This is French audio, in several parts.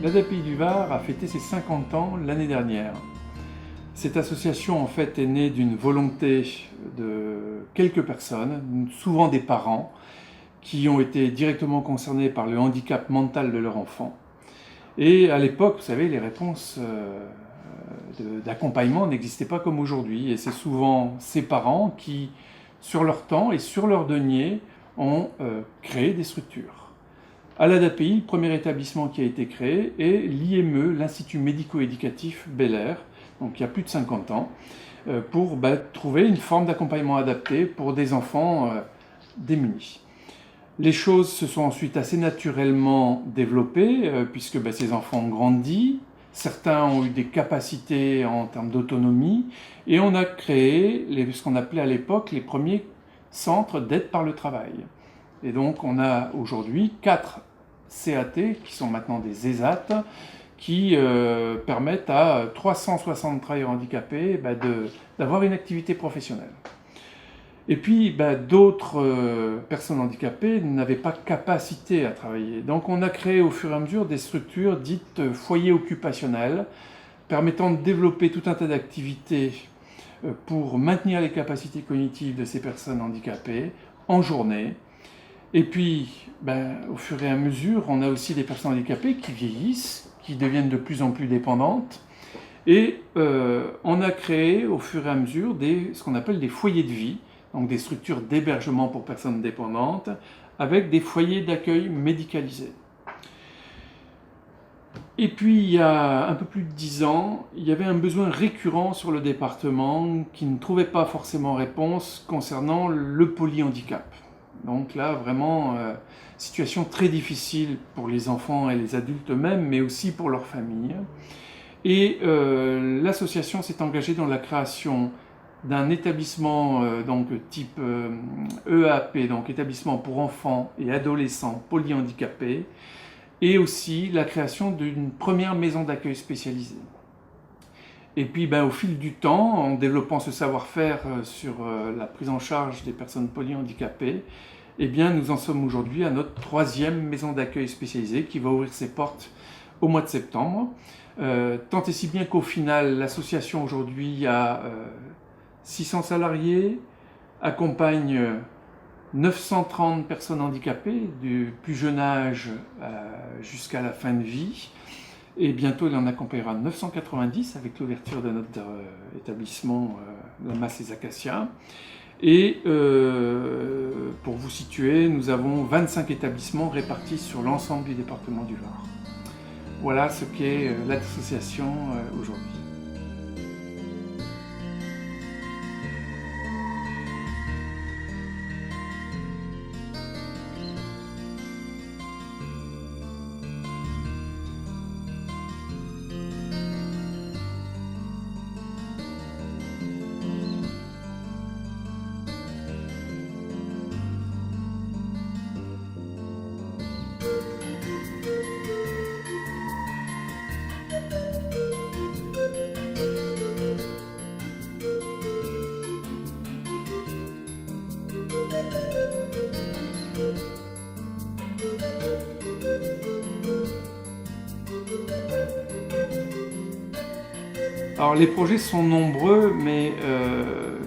L'ADAPI du Var a fêté ses 50 ans l'année dernière. Cette association en fait est née d'une volonté de quelques personnes, souvent des parents, qui ont été directement concernés par le handicap mental de leur enfant. Et à l'époque, vous savez, les réponses d'accompagnement n'existaient pas comme aujourd'hui. Et c'est souvent ces parents qui, sur leur temps et sur leur denier, ont créé des structures. À l'ADAPI, le premier établissement qui a été créé est l'IME, l'Institut médico-éducatif Bel Air, donc il y a plus de 50 ans, pour trouver une forme d'accompagnement adapté pour des enfants démunis. Les choses se sont ensuite assez naturellement développées, puisque ces enfants ont grandi, certains ont eu des capacités en termes d'autonomie, et on a créé ce qu'on appelait à l'époque les premiers centres d'aide par le travail. Et donc on a aujourd'hui 4 CAT, qui sont maintenant des ESAT, qui permettent à 360 travailleurs handicapés d'avoir une activité professionnelle. Et puis d'autres personnes handicapées n'avaient pas capacité à travailler. Donc on a créé au fur et à mesure des structures dites foyers occupationnels, permettant de développer tout un tas d'activités pour maintenir les capacités cognitives de ces personnes handicapées en journée. Et puis, au fur et à mesure, on a aussi des personnes handicapées qui vieillissent, qui deviennent de plus en plus dépendantes. Et on a créé au fur et à mesure ce qu'on appelle des foyers de vie, donc des structures d'hébergement pour personnes dépendantes, avec des foyers d'accueil médicalisés. Et puis, il y a un peu plus de 10 ans, il y avait un besoin récurrent sur le département qui ne trouvait pas forcément réponse concernant le polyhandicap. Donc là, vraiment, situation très difficile pour les enfants et les adultes eux-mêmes, mais aussi pour leurs familles. Et l'association s'est engagée dans la création d'un établissement type EAP, donc établissement pour enfants et adolescents polyhandicapés, et aussi la création d'une première maison d'accueil spécialisée. Et puis au fil du temps, en développant ce savoir-faire sur la prise en charge des personnes polyhandicapées, nous en sommes aujourd'hui à notre 3e maison d'accueil spécialisée qui va ouvrir ses portes au mois de septembre. Tant et si bien qu'au final, l'association aujourd'hui a 600 salariés, accompagne 930 personnes handicapées du plus jeune âge jusqu'à la fin de vie. Et bientôt, il en accompagnera 990 avec l'ouverture de notre établissement, la Masse des Acacias. Et pour vous situer, nous avons 25 établissements répartis sur l'ensemble du département du Var. Voilà ce qu'est l'association aujourd'hui. Alors les projets sont nombreux, mais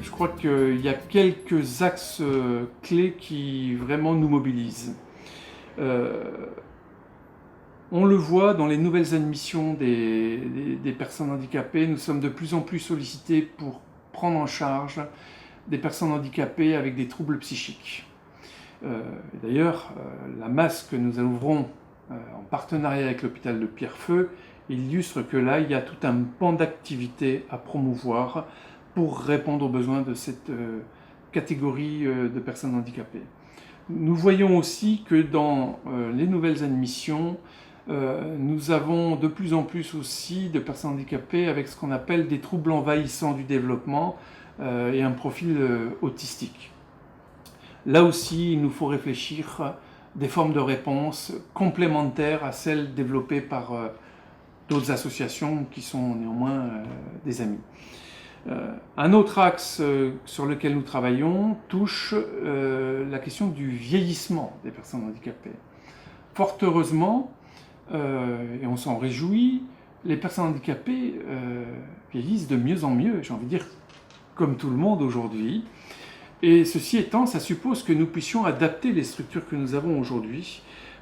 je crois qu'il y a quelques axes clés qui vraiment nous mobilisent. On le voit dans les nouvelles admissions des personnes handicapées, nous sommes de plus en plus sollicités pour prendre en charge des personnes handicapées avec des troubles psychiques. D'ailleurs, la masse que nous ouvrons en partenariat avec l'hôpital de Pierrefeu illustre que là, il y a tout un pan d'activités à promouvoir pour répondre aux besoins de cette catégorie de personnes handicapées. Nous voyons aussi que dans les nouvelles admissions, nous avons de plus en plus aussi de personnes handicapées avec ce qu'on appelle des troubles envahissants du développement et un profil autistique. Là aussi, il nous faut réfléchir des formes de réponse complémentaires à celles développées par d'autres associations qui sont néanmoins des amis. Un autre axe sur lequel nous travaillons touche la question du vieillissement des personnes handicapées. Fort heureusement, et on s'en réjouit. Les personnes handicapées vieillissent de mieux en mieux, j'ai envie de dire, comme tout le monde aujourd'hui. Et ceci étant, ça suppose que nous puissions adapter les structures que nous avons aujourd'hui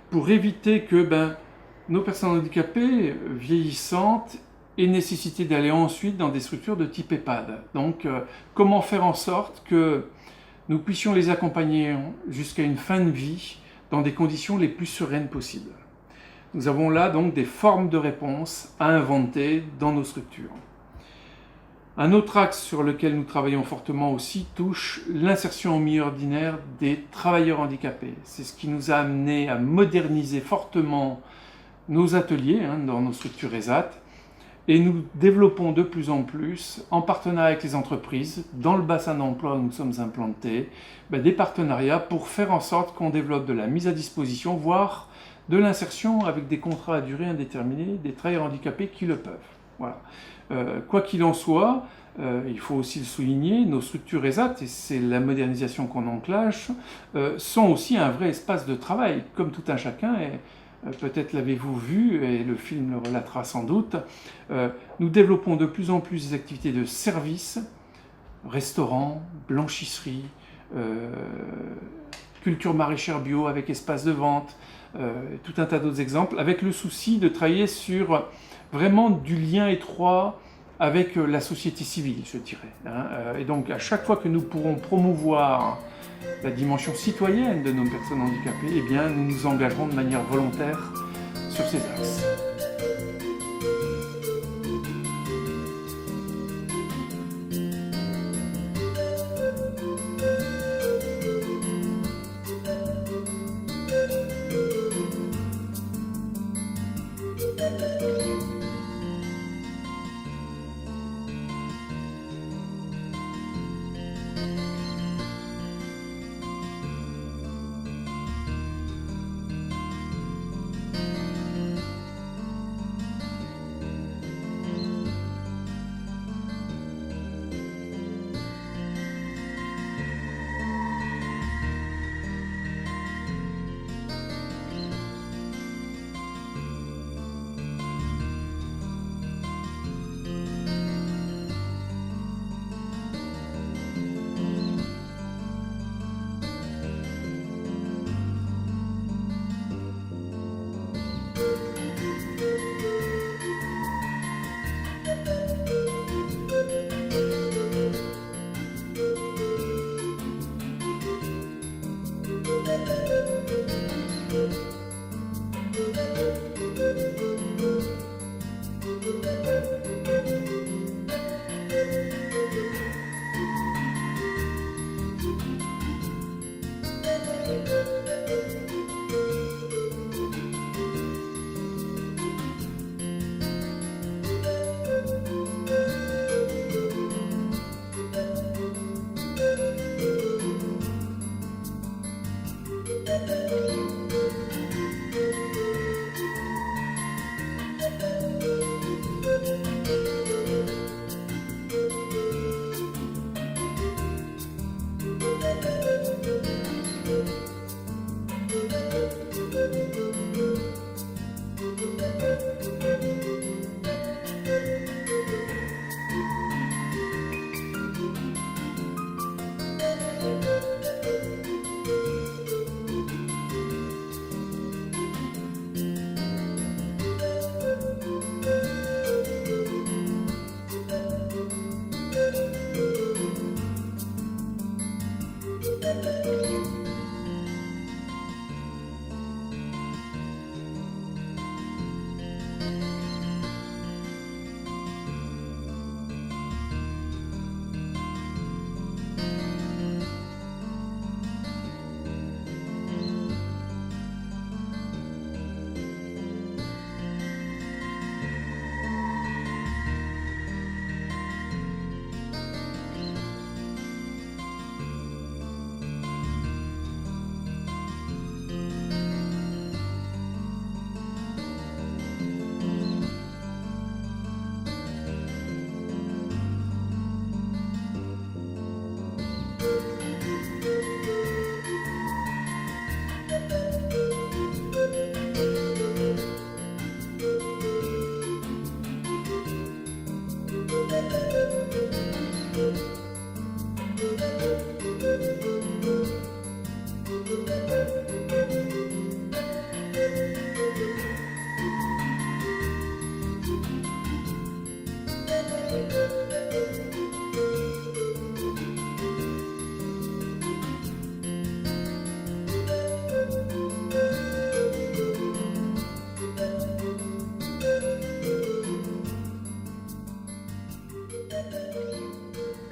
pour éviter que nos personnes handicapées vieillissantes aient nécessité d'aller ensuite dans des structures de type EHPAD. Donc, comment faire en sorte que nous puissions les accompagner jusqu'à une fin de vie dans des conditions les plus sereines possibles. Nous avons là donc des formes de réponse à inventer dans nos structures. Un autre axe sur lequel nous travaillons fortement aussi touche l'insertion en milieu ordinaire des travailleurs handicapés. C'est ce qui nous a amené à moderniser fortement nos ateliers dans nos structures ESAT, et nous développons de plus en plus, en partenariat avec les entreprises, dans le bassin d'emploi où nous sommes implantés, des partenariats pour faire en sorte qu'on développe de la mise à disposition, voire de l'insertion avec des contrats à durée indéterminée des travailleurs handicapés qui le peuvent. Voilà. Quoi qu'il en soit, il faut aussi le souligner, nos structures ESAT, et c'est la modernisation qu'on enclenche, sont aussi un vrai espace de travail, comme tout un chacun. Et peut-être l'avez-vous vu, et le film le relatera sans doute, nous développons de plus en plus des activités de service, restaurants, blanchisserie, culture maraîchère bio avec espace de vente, tout un tas d'autres exemples, avec le souci de travailler sur vraiment du lien étroit avec la société civile, je dirais. Et donc, à chaque fois que nous pourrons promouvoir la dimension citoyenne de nos personnes handicapées, nous nous engagerons de manière volontaire sur ces axes.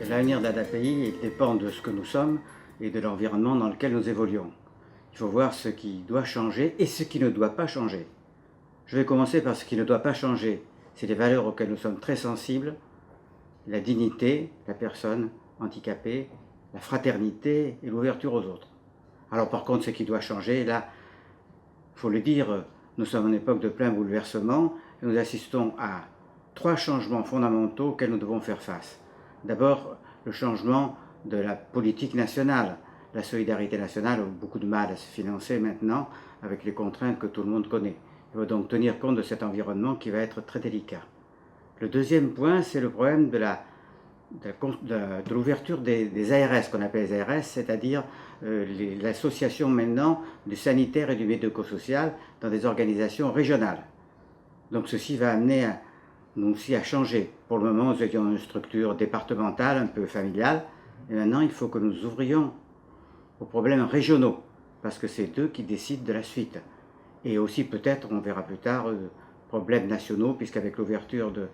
L'avenir de l'ADAPI dépend de ce que nous sommes et de l'environnement dans lequel nous évoluons. Il faut voir ce qui doit changer et ce qui ne doit pas changer. Je vais commencer par ce qui ne doit pas changer. C'est les valeurs auxquelles nous sommes très sensibles, la dignité, la personne handicapée, la fraternité et l'ouverture aux autres. Alors par contre, ce qui doit changer, là, il faut le dire, nous sommes en époque de plein bouleversement et nous assistons à 3 changements fondamentaux auxquels nous devons faire face. D'abord, le changement de la politique nationale. La solidarité nationale a beaucoup de mal à se financer maintenant avec les contraintes que tout le monde connaît. Il faut donc tenir compte de cet environnement qui va être très délicat. Le deuxième point, c'est le problème de l'ouverture des ARS, qu'on appelle les ARS, c'est-à-dire l'association maintenant du sanitaire et du médico-social dans des organisations régionales. Donc ceci va amener nous aussi à changer. Pour le moment, nous étions dans une structure départementale, un peu familiale, et maintenant il faut que nous ouvrions aux problèmes régionaux, parce que c'est eux qui décident de la suite. Et aussi peut-être, on verra plus tard, problèmes nationaux, puisqu'avec l'ouverture de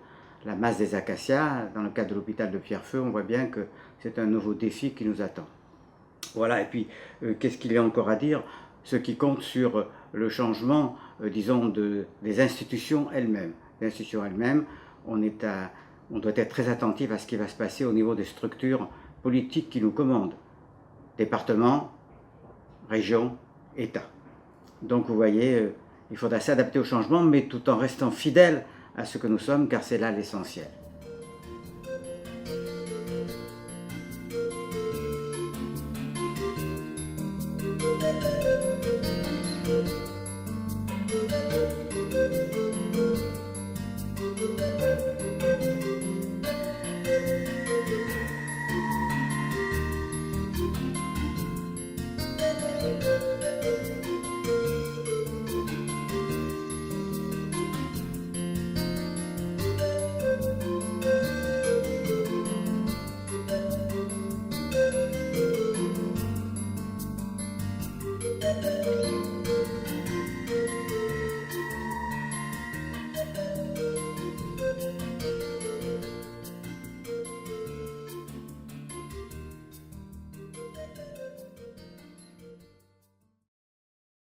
la masse des acacias, dans le cadre de l'hôpital de Pierrefeu, on voit bien que c'est un nouveau défi qui nous attend. Voilà, et puis qu'est-ce qu'il y a encore à dire? Ce qui compte sur le changement, disons, des institutions elles-mêmes. Les institutions elles-mêmes, on doit être très attentif à ce qui va se passer au niveau des structures politiques qui nous commandent. Département, région, État. Donc vous voyez, il faudra s'adapter au changement, mais tout en restant fidèle à ce que nous sommes, car c'est là l'essentiel.